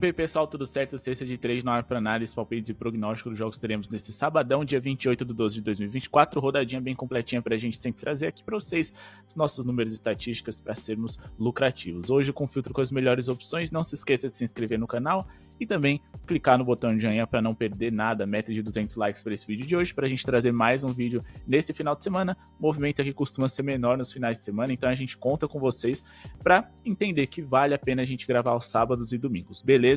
E aí, pessoal, tudo certo? Sexta de 3 na hora para análise, palpites e prognóstico dos jogos que teremos nesse sabadão, dia 28/12/2024, rodadinha bem completinha para a gente sempre trazer aqui para vocês os nossos números e estatísticas para sermos lucrativos. Hoje com filtro com as melhores opções, não se esqueça de se inscrever no canal e também clicar no botão de joinha para não perder nada, meta de 200 likes para esse vídeo de hoje, para a gente trazer mais um vídeo nesse final de semana. O movimento aqui costuma ser menor nos finais de semana, então a gente conta com vocês para entender que vale a pena a gente gravar aos sábados e domingos, beleza?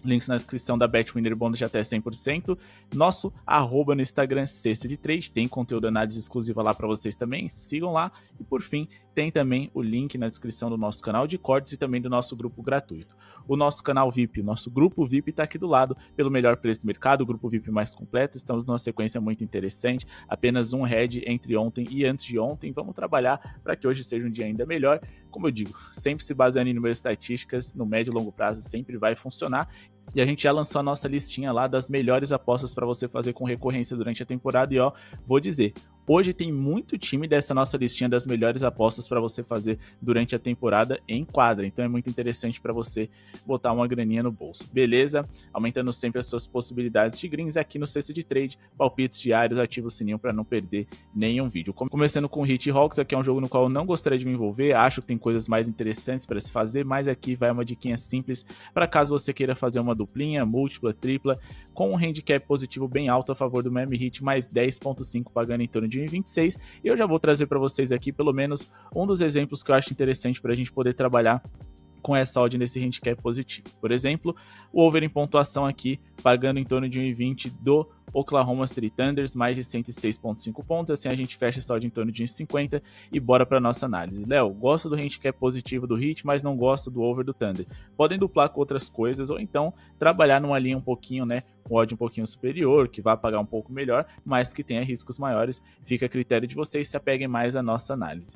Links na descrição da BetWinner Bônus de até 100%. Nosso @ no Instagram, Sexta de Trade, tem conteúdo análise exclusiva lá para vocês também, sigam lá. E por fim, tem também o link na descrição do nosso canal de cortes e também do nosso grupo gratuito. O nosso canal VIP, o nosso grupo VIP está aqui do lado, pelo melhor preço do mercado, o grupo VIP mais completo. Estamos numa sequência muito interessante, apenas um head entre ontem e antes de ontem. Vamos trabalhar para que hoje seja um dia ainda melhor. Como eu digo, sempre se baseando em números estatísticas, no médio e longo prazo sempre vai funcionar. E a gente já lançou a nossa listinha lá das melhores apostas para você fazer com recorrência durante a temporada. E ó, vou dizer, hoje tem muito time dessa nossa listinha das melhores apostas para você fazer durante a temporada em quadra. Então é muito interessante para você botar uma graninha no bolso, beleza? Aumentando sempre as suas possibilidades de greens aqui no Sexta de Trade, palpites diários, ativa o sininho para não perder nenhum vídeo. Começando com o Heat Hawks, aqui é um jogo no qual eu não gostaria de me envolver, acho que tem coisas mais interessantes para se fazer, mas aqui vai uma diquinha simples para caso você queira fazer uma duplinha, múltipla, tripla, com um handicap positivo bem alto a favor do Miami Heat, mais 10.5 pagando em torno de 1,26. E eu já vou trazer para vocês aqui pelo menos um dos exemplos que eu acho interessante para a gente poder trabalhar com essa odd nesse handicap positivo. Por exemplo, o over em pontuação aqui, pagando em torno de 1,20 do Oklahoma City Thunders, mais de 106.5 pontos, assim a gente fecha essa odd em torno de 1,50 e bora para nossa análise. Léo, gosto do handicap positivo do Heat, mas não gosto do over do Thunder. Podem duplar com outras coisas, ou então trabalhar numa linha um pouquinho, né, com odd um pouquinho superior, que vai pagar um pouco melhor, mas que tenha riscos maiores, fica a critério de vocês, se apeguem mais à nossa análise.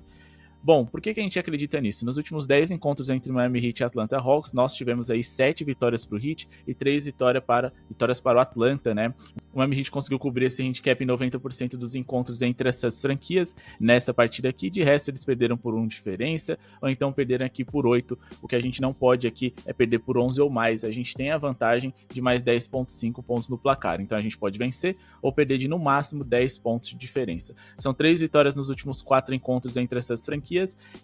Bom, por que a gente acredita nisso? Nos últimos 10 encontros entre Miami Heat e Atlanta Hawks, nós tivemos aí 7 vitórias para o Heat e 3 vitórias para o Atlanta, né? O Miami Heat conseguiu cobrir esse handicap em 90% dos encontros entre essas franquias nessa partida aqui. De resto, eles perderam por 1 diferença, ou então perderam aqui por 8. O que a gente não pode aqui é perder por 11 ou mais. A gente tem a vantagem de mais 10.5 pontos no placar. Então a gente pode vencer ou perder de no máximo 10 pontos de diferença. São 3 vitórias nos últimos 4 encontros entre essas franquias.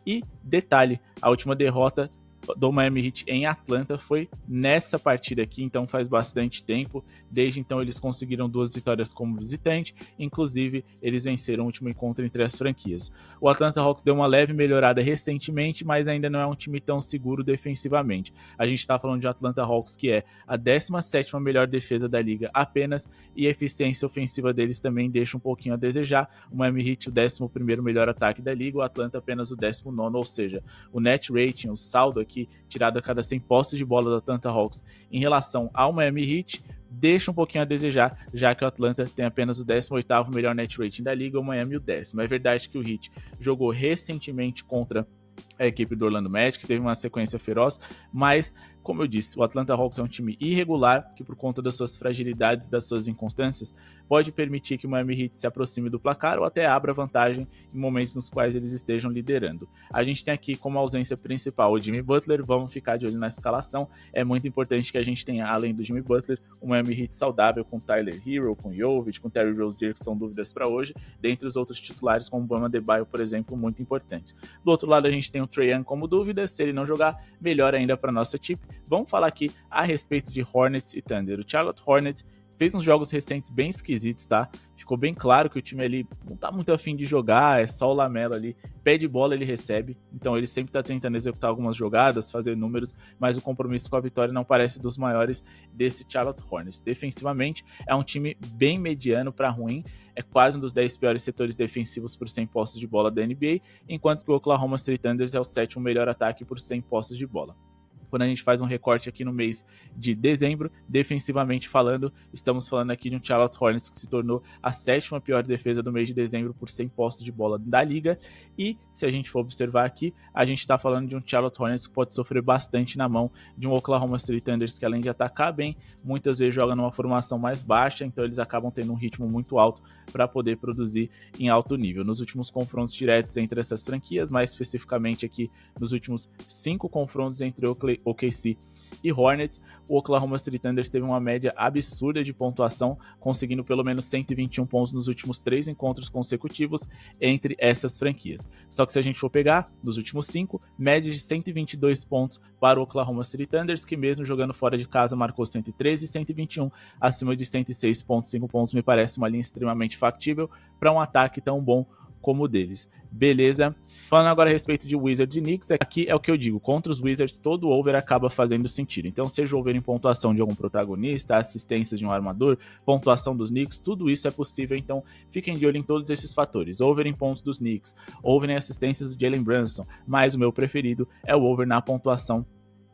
E detalhe, a última derrota do Miami Heat em Atlanta foi nessa partida aqui, então faz bastante tempo. Desde então eles conseguiram 2 vitórias como visitante, inclusive eles venceram o último encontro entre as franquias. O Atlanta Hawks deu uma leve melhorada recentemente, mas ainda não é um time tão seguro defensivamente. A gente está falando de Atlanta Hawks, que é a 17ª melhor defesa da liga apenas, e a eficiência ofensiva deles também deixa um pouquinho a desejar. O Miami Heat o 11º melhor ataque da liga, o Atlanta apenas o 19º, ou seja, o net rating, o saldo aqui tirado a cada 100 posses de bola do Atlanta Hawks em relação ao Miami Heat, deixa um pouquinho a desejar, já que o Atlanta tem apenas o 18º melhor net rating da liga, o Miami o 10º. É verdade que o Heat jogou recentemente contra a equipe do Orlando Magic, teve uma sequência feroz, mas como eu disse, o Atlanta Hawks é um time irregular que, por conta das suas fragilidades, das suas inconstâncias, pode permitir que o Miami Heat se aproxime do placar ou até abra vantagem em momentos nos quais eles estejam liderando. A gente tem aqui como ausência principal o Jimmy Butler, vamos ficar de olho na escalação. É muito importante que a gente tenha, além do Jimmy Butler, o Miami Heat saudável com Tyler Hero, com Jovic, com Terry Rozier, que são dúvidas para hoje, dentre os outros titulares como Bam Adebayo, por exemplo, muito importante. Do outro lado a gente tem o Trae Young como dúvida, se ele não jogar, melhor ainda para nossa equipe. Vamos falar aqui a respeito de Hornets e Thunder. O Charlotte Hornets fez uns jogos recentes bem esquisitos, tá? Ficou bem claro que o time ali não tá muito afim de jogar, é só o Lamelo ali, pede bola, ele recebe, então ele sempre tá tentando executar algumas jogadas, fazer números, mas o compromisso com a vitória não parece dos maiores desse Charlotte Hornets. Defensivamente, é um time bem mediano para ruim, é quase um dos 10 piores setores defensivos por 100 posses de bola da NBA, enquanto que o Oklahoma City Thunder é o 7º melhor ataque por 100 posses de bola. Quando a gente faz um recorte aqui no mês de dezembro, defensivamente falando, estamos falando aqui de um Charlotte Hornets que se tornou a 7ª pior defesa do mês de dezembro por 100 posses de bola da liga. E se a gente for observar aqui, a gente está falando de um Charlotte Hornets que pode sofrer bastante na mão de um Oklahoma City Thunder que, além de atacar bem, muitas vezes joga numa formação mais baixa, então eles acabam tendo um ritmo muito alto para poder produzir em alto nível. Nos últimos confrontos diretos entre essas franquias, mais especificamente aqui nos últimos 5 confrontos entre OKC e Hornets. O Oklahoma City Thunder teve uma média absurda de pontuação, conseguindo pelo menos 121 pontos nos últimos 3 encontros consecutivos entre essas franquias. Só que se a gente for pegar, nos últimos 5, média de 122 pontos para o Oklahoma City Thunder, que mesmo jogando fora de casa marcou 113 e 121, acima de 106,5 pontos, me parece uma linha extremamente factível para um ataque tão bom como o deles. Beleza? Falando agora a respeito de Wizards e Knicks, aqui é o que eu digo, contra os Wizards todo over acaba fazendo sentido. Então seja over em pontuação de algum protagonista, assistências de um armador, pontuação dos Knicks, tudo isso é possível, então fiquem de olho em todos esses fatores. Over em pontos dos Knicks, over em assistências de Jalen Brunson, mas o meu preferido é o over na pontuação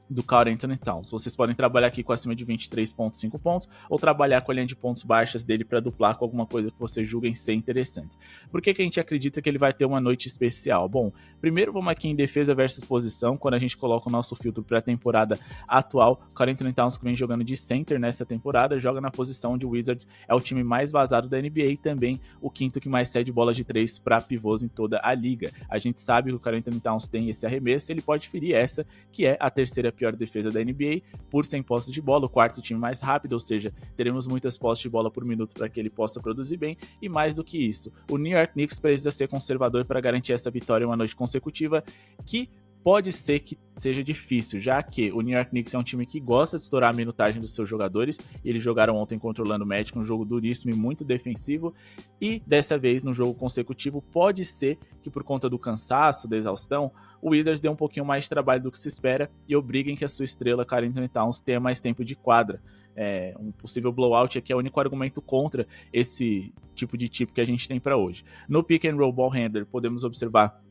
do Karl Anthony Towns. Vocês podem trabalhar aqui com acima de 23,5 pontos ou trabalhar com a linha de pontos baixas dele para duplar com alguma coisa que vocês julguem ser interessante. Por que a gente acredita que ele vai ter uma noite especial? Bom, primeiro vamos aqui em defesa versus posição, quando a gente coloca o nosso filtro para a temporada atual. O Karl Anthony Towns, que vem jogando de center nessa temporada, joga na posição onde o Wizards é o time mais vazado da NBA e também o quinto que mais cede bolas de 3 para pivôs em toda a liga. A gente sabe que o Karl Anthony Towns tem esse arremesso, ele pode ferir essa, que é a terceira pior defesa da NBA, por 100 posses de bola, o quarto time mais rápido, ou seja, teremos muitas posses de bola por minuto para que ele possa produzir bem, e mais do que isso, o New York Knicks precisa ser conservador para garantir essa vitória uma noite consecutiva, que pode ser que seja difícil, já que o New York Knicks é um time que gosta de estourar a minutagem dos seus jogadores, e eles jogaram ontem controlando o Magic, um jogo duríssimo e muito defensivo, e dessa vez, no jogo consecutivo, pode ser que por conta do cansaço, da exaustão, o Wizards dê um pouquinho mais de trabalho do que se espera e obriguem que a sua estrela, Karl Anthony Towns, tenha mais tempo de quadra. Um possível blowout aqui é o único argumento contra esse tipo que a gente tem para hoje. No pick and roll ball handler, podemos observar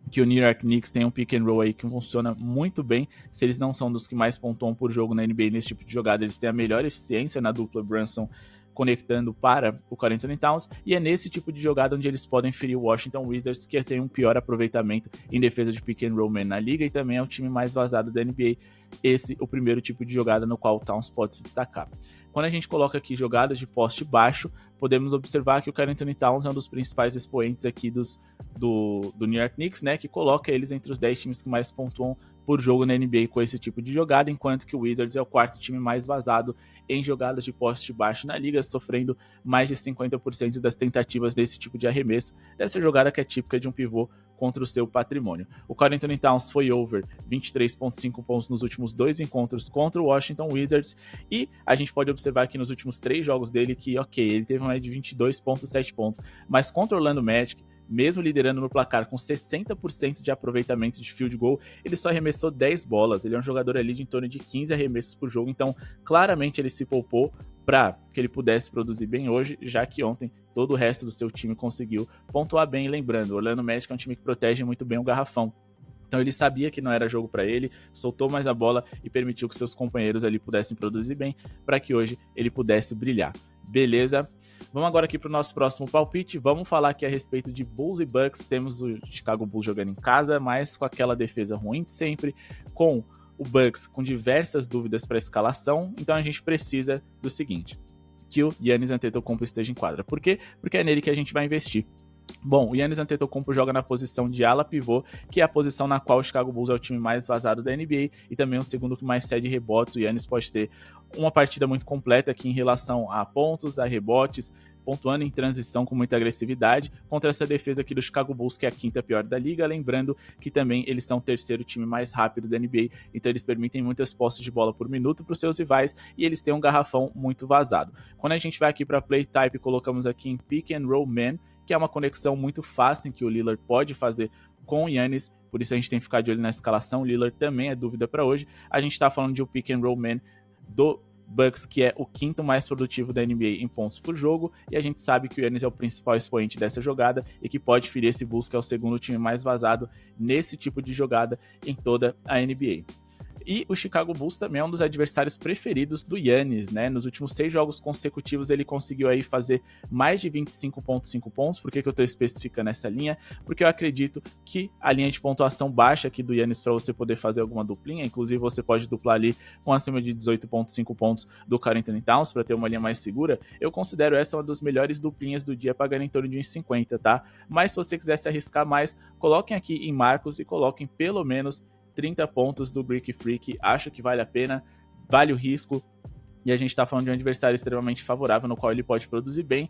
que o New York Knicks tem um pick and roll aí que funciona muito bem. Se eles não são dos que mais pontuam por jogo na NBA nesse tipo de jogada, eles têm a melhor eficiência na dupla Brunson conectando para o Karl Anthony Towns, e é nesse tipo de jogada onde eles podem ferir o Washington Wizards, que tem um pior aproveitamento em defesa de pick and roll man na liga, e também é o time mais vazado da NBA. Esse é o primeiro tipo de jogada no qual o Towns pode se destacar. Quando a gente coloca aqui jogadas de poste baixo, podemos observar que o Karl Anthony Towns é um dos principais expoentes aqui do New York Knicks, né, que coloca eles entre os 10 times que mais pontuam por jogo na NBA com esse tipo de jogada, enquanto que o Wizards é o quarto time mais vazado em jogadas de poste baixo na liga, sofrendo mais de 50% das tentativas desse tipo de arremesso, dessa jogada que é típica de um pivô contra o seu patrimônio. O Karl Anthony Towns foi over 23,5 pontos nos últimos 2 encontros contra o Washington Wizards, e a gente pode observar aqui nos últimos 3 jogos dele que, ele teve uma média de 22,7 pontos, mas contra o Orlando Magic, mesmo liderando no placar com 60% de aproveitamento de field goal, ele só arremessou 10 bolas. Ele é um jogador ali de em torno de 15 arremessos por jogo, então claramente ele se poupou para que ele pudesse produzir bem hoje, já que ontem todo o resto do seu time conseguiu pontuar bem. Lembrando, o Orlando Magic é um time que protege muito bem o garrafão, então ele sabia que não era jogo para ele, soltou mais a bola e permitiu que seus companheiros ali pudessem produzir bem, para que hoje ele pudesse brilhar. Beleza? Vamos agora aqui para o nosso próximo palpite. Vamos falar aqui a respeito de Bulls e Bucks. Temos o Chicago Bulls jogando em casa, mas com aquela defesa ruim de sempre, com o Bucks com diversas dúvidas para a escalação. Então a gente precisa do seguinte, que o Giannis Antetokounmpo esteja em quadra. Por quê? Porque é nele que a gente vai investir. Bom, o Giannis Antetokounmpo joga na posição de ala pivô, que é a posição na qual o Chicago Bulls é o time mais vazado da NBA e também o segundo que mais cede rebotes. O Giannis pode ter uma partida muito completa aqui em relação a pontos, a rebotes, pontuando em transição com muita agressividade contra essa defesa aqui do Chicago Bulls, que é a quinta pior da liga. Lembrando que também eles são o terceiro time mais rápido da NBA, então eles permitem muitas posses de bola por minuto para os seus rivais e eles têm um garrafão muito vazado. Quando a gente vai aqui para play type, colocamos aqui em pick and roll man, que é uma conexão muito fácil em que o Lillard pode fazer com o Giannis, por isso a gente tem que ficar de olho na escalação. O Lillard também é dúvida para hoje. A gente está falando de um pick and roll man do Bucks, que é o quinto mais produtivo da NBA em pontos por jogo, e a gente sabe que o Giannis é o principal expoente dessa jogada e que pode ferir esse Bulls, que é o segundo time mais vazado nesse tipo de jogada em toda a NBA. E o Chicago Bulls também é um dos adversários preferidos do Giannis, né? Nos últimos 6 jogos consecutivos ele conseguiu aí fazer mais de 25,5 pontos. Por que eu estou especificando essa linha? Porque eu acredito que a linha de pontuação baixa aqui do Giannis para você poder fazer alguma duplinha, inclusive você pode duplar ali com acima de 18,5 pontos do Karl Anthony Towns para ter uma linha mais segura. Eu considero essa uma das melhores duplinhas do dia, pagando em torno de 1,50, tá? Mas se você quiser se arriscar mais, coloquem aqui em Marcos e coloquem pelo menos 30 pontos do Greek Freak. Acho que vale a pena, vale o risco. E a gente está falando de um adversário extremamente favorável, no qual ele pode produzir bem.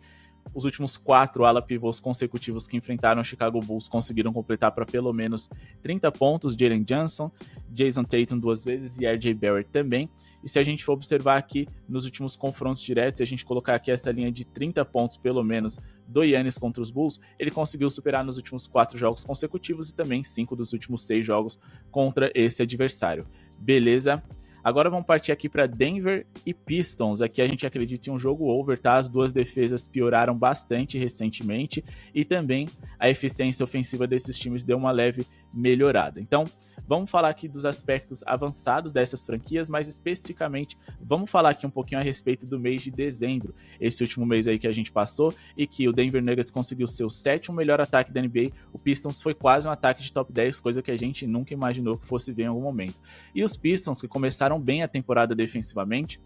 Os últimos 4 ala pivôs consecutivos que enfrentaram o Chicago Bulls conseguiram completar para pelo menos 30 pontos. Jalen Johnson, Jason Tatum 2 vezes e RJ Barrett também. E se a gente for observar aqui nos últimos confrontos diretos, se a gente colocar aqui essa linha de 30 pontos pelo menos do Giannis contra os Bulls, ele conseguiu superar nos últimos 4 jogos consecutivos e também 5 dos últimos 6 jogos contra esse adversário. Beleza? Agora vamos partir aqui para Denver e Pistons. Aqui a gente acredita em um jogo over, tá? As duas defesas pioraram bastante recentemente e também a eficiência ofensiva desses times deu uma leve melhorada. Então, vamos falar aqui dos aspectos avançados dessas franquias, mas especificamente vamos falar aqui um pouquinho a respeito do mês de dezembro, esse último mês aí que a gente passou e que o Denver Nuggets conseguiu seu 7º melhor ataque da NBA, o Pistons foi quase um ataque de top 10, coisa que a gente nunca imaginou que fosse ver em algum momento. E os Pistons, que começaram bem a temporada defensivamente,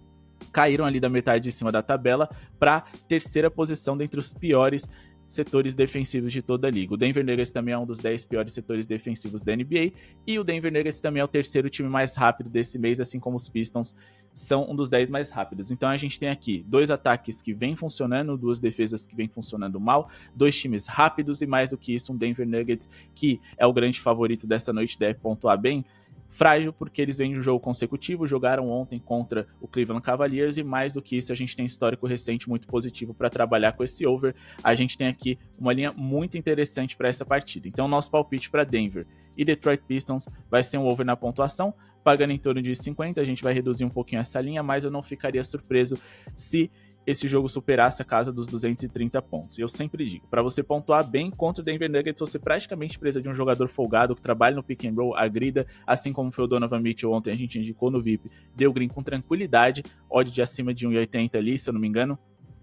caíram ali da metade de cima da tabela para 3ª posição dentre os piores setores defensivos de toda a liga. O Denver Nuggets também é um dos 10 piores setores defensivos da NBA e o Denver Nuggets também é o 3º time mais rápido desse mês, assim como os Pistons são um dos 10 mais rápidos. Então a gente tem aqui 2 ataques que vêm funcionando, 2 defesas que vêm funcionando mal, 2 times rápidos e mais do que isso um Denver Nuggets que é o grande favorito dessa noite, deve pontuar bem. Frágil porque eles vêm de um jogo consecutivo, jogaram ontem contra o Cleveland Cavaliers e mais do que isso a gente tem histórico recente muito positivo para trabalhar com esse over. A gente tem aqui uma linha muito interessante para essa partida. Então nosso palpite para Denver e Detroit Pistons vai ser um over na pontuação, pagando em torno de 50, a gente vai reduzir um pouquinho essa linha, mas eu não ficaria surpreso se esse jogo superasse a casa dos 230 pontos. E eu sempre digo, para você pontuar bem contra o Denver Nuggets, você praticamente precisa de um jogador folgado que trabalhe no pick and roll, agrida, assim como foi o Donovan Mitchell ontem, a gente indicou no VIP, deu green com tranquilidade, odd de acima de 1,80 ali, se eu não me engano,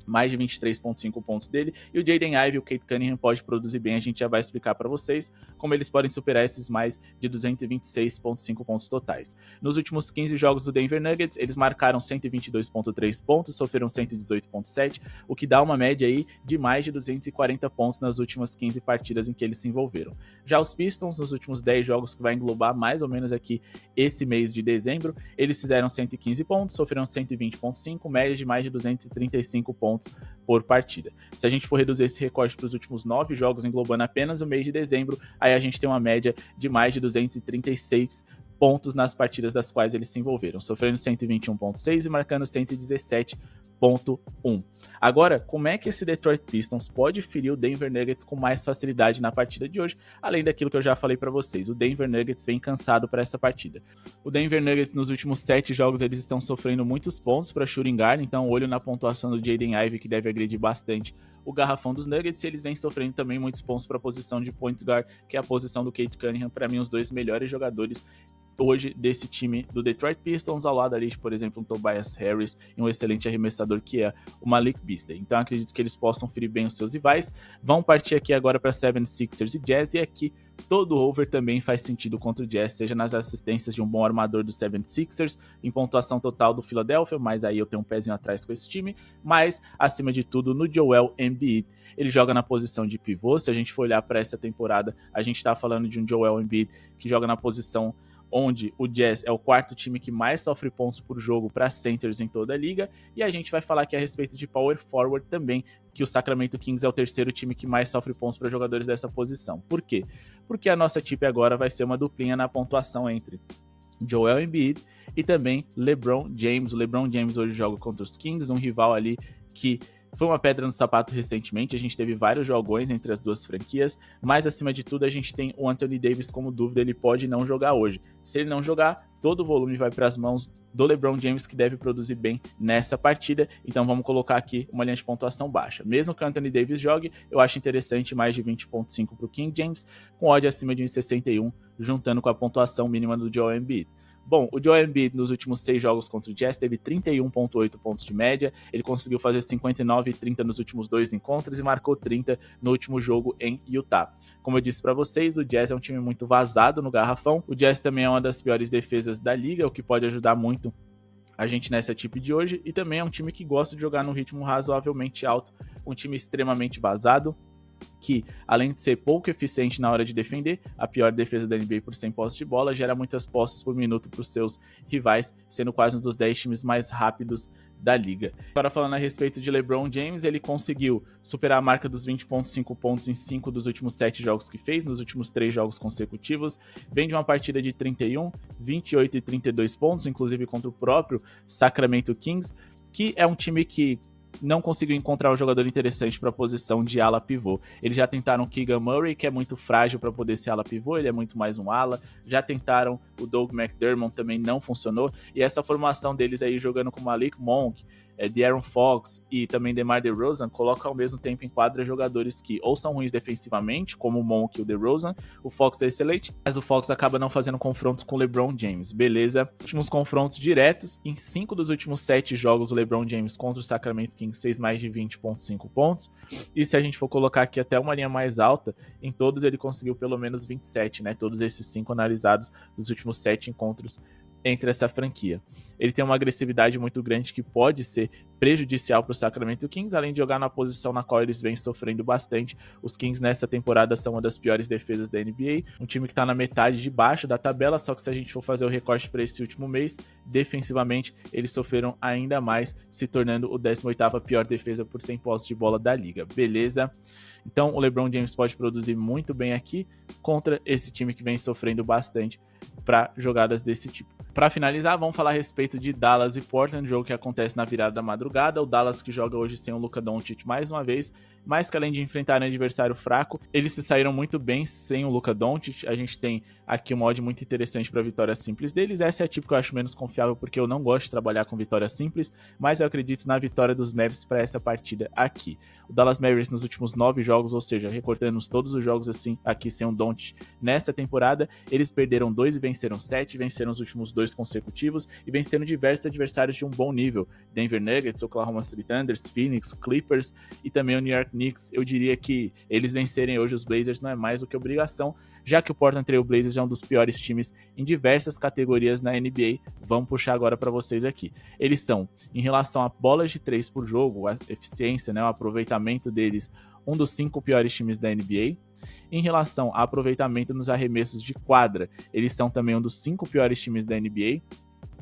mais de 23,5 pontos dele, e o Jaden Ivey e o Cade Cunningham pode produzir bem, a gente já vai explicar para vocês como eles podem superar esses mais de 226,5 pontos totais. Nos últimos 15 jogos do Denver Nuggets, eles marcaram 122,3 pontos, sofreram 118,7, o que dá uma média aí de mais de 240 pontos nas últimas 15 partidas em que eles se envolveram. Já os Pistons, nos últimos 10 jogos que vai englobar mais ou menos aqui esse mês de dezembro, eles fizeram 115 pontos, sofreram 120,5, média de mais de 235 pontos por partida. Se a gente for reduzir esse recorte para os últimos 9 jogos, englobando apenas o mês de dezembro, aí a gente tem uma média de mais de 236 pontos nas partidas das quais eles se envolveram, sofrendo 121,6 e marcando 117,1. Agora, como é que esse Detroit Pistons pode ferir o Denver Nuggets com mais facilidade na partida de hoje? Além daquilo que eu já falei para vocês, o Denver Nuggets vem cansado para essa partida. O Denver Nuggets nos últimos 7 jogos eles estão sofrendo muitos pontos para shooting guard, então olho na pontuação do Jaden Ivey que deve agredir bastante o garrafão dos Nuggets, e eles vêm sofrendo também muitos pontos para a posição de point guard, que é a posição do Cade Cunningham, para mim os 2 melhores jogadores hoje desse time do Detroit Pistons, ao lado ali, por exemplo, um Tobias Harris e um excelente arremessador que é o Malik Beasley. Então acredito que eles possam ferir bem os seus rivais. Vão partir aqui agora para 76ers e Jazz, e aqui todo over também faz sentido contra o Jazz, seja nas assistências de um bom armador do 76ers, em pontuação total do Philadelphia, mas aí eu tenho um pezinho atrás com esse time, mas acima de tudo no Joel Embiid. Ele joga na posição de pivô, se a gente for olhar para essa temporada, a gente está falando de um Joel Embiid que joga na posição onde o Jazz é o 4º time que mais sofre pontos por jogo para centers em toda a liga, e a gente vai falar aqui a respeito de power forward também, que o Sacramento Kings é o 3º time que mais sofre pontos para jogadores dessa posição. Por quê? Porque a nossa tip agora vai ser uma duplinha na pontuação entre Joel Embiid e também LeBron James. O LeBron James hoje joga contra os Kings, um rival ali que foi uma pedra no sapato recentemente, a gente teve vários jogões entre as duas franquias, mas acima de tudo a gente tem o Anthony Davis como dúvida, ele pode não jogar hoje. Se ele não jogar, todo o volume vai para as mãos do LeBron James, que deve produzir bem nessa partida, então vamos colocar aqui uma linha de pontuação baixa. Mesmo que o Anthony Davis jogue, eu acho interessante mais de 20,5 para o King James, com odd acima de 1,61, juntando com a pontuação mínima do Joel Embiid. Bom, o Joel Embiid nos últimos 6 jogos contra o Jazz teve 31,8 pontos de média, ele conseguiu fazer 59 e 30 nos últimos 2 encontros e marcou 30 no último jogo em Utah. Como eu disse para vocês, o Jazz é um time muito vazado no garrafão, o Jazz também é uma das piores defesas da liga, o que pode ajudar muito a gente nessa tip de hoje, e também é um time que gosta de jogar num ritmo razoavelmente alto, um time extremamente vazado. que, além de ser pouco eficiente na hora de defender, a pior defesa da NBA por 100 posses de bola, gera muitas posses por minuto para os seus rivais, sendo quase um dos 10 times mais rápidos da liga. Agora falando a respeito de LeBron James, ele conseguiu superar a marca dos 20.5 pontos em 5 dos últimos 7 jogos que fez, nos últimos 3 jogos consecutivos. Vem de uma partida de 31, 28 e 32 pontos, inclusive contra o próprio Sacramento Kings, que é um time que não conseguiu encontrar um jogador interessante para a posição de ala pivô. Eles já tentaram o Keegan Murray, que é muito frágil para poder ser ala pivô, ele é muito mais um ala. Já tentaram o Doug McDermott, também não funcionou. E essa formação deles aí jogando com Malik Monk, De'Aaron Fox e também DeMar DeRozan coloca ao mesmo tempo em quadra jogadores que ou são ruins defensivamente, como o Monk e o DeRozan. O Fox é excelente, mas o Fox acaba não fazendo confrontos com o LeBron James, beleza? Últimos confrontos diretos, em 5 dos últimos 7 jogos o LeBron James contra o Sacramento Kings fez mais de 20.5 pontos, e se a gente for colocar aqui até uma linha mais alta, em todos ele conseguiu pelo menos 27, né? Todos esses 5 analisados dos últimos 7 encontros entre essa franquia. Ele tem uma agressividade muito grande que pode ser prejudicial para o Sacramento Kings, além de jogar na posição na qual eles vêm sofrendo bastante. Os Kings nessa temporada são uma das piores defesas da NBA, um time que está na metade de baixo da tabela, só que se a gente for fazer o recorte para esse último mês, defensivamente eles sofreram ainda mais, se tornando o 18ª pior defesa por 100 posses de bola da liga, beleza? Então o LeBron James pode produzir muito bem aqui contra esse time que vem sofrendo bastante para jogadas desse tipo. Para finalizar, vamos falar a respeito de Dallas e Portland, jogo que acontece na virada da madrugada. O Dallas que joga hoje sem o Luka Doncic mais uma vez, mas que além de enfrentar um adversário fraco, eles se saíram muito bem sem o Luka Doncic. A gente tem aqui um mod muito interessante para vitória simples deles. Essa é a tipo que eu acho menos confiável porque eu não gosto de trabalhar com vitória simples, mas eu acredito na vitória dos Mavericks para essa partida aqui. O Dallas Mavericks nos últimos 9 jogos, ou seja, recortando todos os jogos assim aqui sem o Doncic nessa temporada, eles perderam 2 e venceram 7, venceram os últimos 2 consecutivos e venceram diversos adversários de um bom nível. Denver Nuggets, Oklahoma City Thunder, Phoenix, Clippers e também o New York Knicks. Eu diria que eles vencerem hoje os Blazers não é mais do que obrigação, já que o Portland Trail Blazers é um dos piores times em diversas categorias na NBA. Vamos puxar agora para vocês aqui. Eles são, em relação a bolas de 3 por jogo, a eficiência, né, o aproveitamento deles, um dos 5 piores times da NBA. Em relação a aproveitamento nos arremessos de quadra, eles são também um dos 5 piores times da NBA.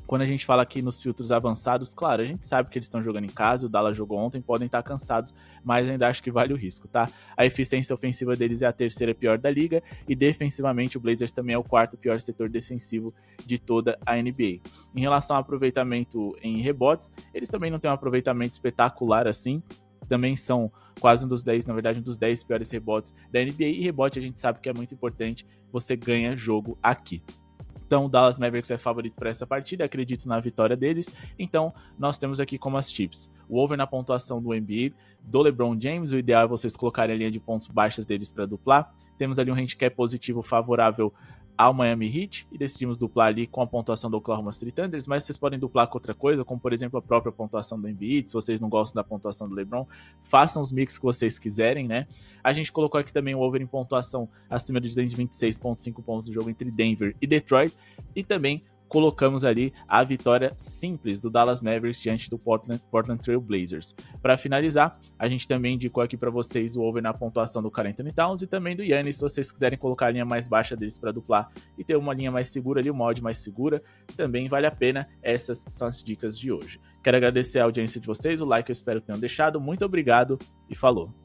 Quando a gente fala aqui nos filtros avançados, claro, a gente sabe que eles estão jogando em casa, o Dallas jogou ontem, podem estar cansados, mas ainda acho que vale o risco, tá? A eficiência ofensiva deles é a 3ª pior da liga e defensivamente o Blazers também é o 4º pior setor defensivo de toda a NBA. Em relação ao aproveitamento em rebotes, eles também não têm um aproveitamento espetacular assim, também são quase um dos 10, na verdade um dos 10 piores rebotes da NBA, e rebote a gente sabe que é muito importante, você ganha jogo aqui. Então o Dallas Mavericks é favorito para essa partida, acredito na vitória deles. Então nós temos aqui como as chips o over na pontuação do Embiid, do LeBron James, o ideal é vocês colocarem a linha de pontos baixas deles para duplar. Temos ali um handicap positivo favorável ao Miami Heat e decidimos duplar ali com a pontuação do Oklahoma City Thunder, mas vocês podem duplar com outra coisa, como por exemplo a própria pontuação do Embiid. Se vocês não gostam da pontuação do LeBron, façam os mix que vocês quiserem, né? A gente colocou aqui também o over em pontuação acima de 26.5 pontos do jogo entre Denver e Detroit, e também colocamos ali a vitória simples do Dallas Mavericks diante do Portland Trail Blazers. Para finalizar, a gente também indicou aqui para vocês o over na pontuação do Karl Anthony Towns e também do Giannis, se vocês quiserem colocar a linha mais baixa deles para duplar e ter uma linha mais segura ali, uma odd mais segura, também vale a pena. Essas são as dicas de hoje. Quero agradecer a audiência de vocês, o like eu espero que tenham deixado, muito obrigado e falou!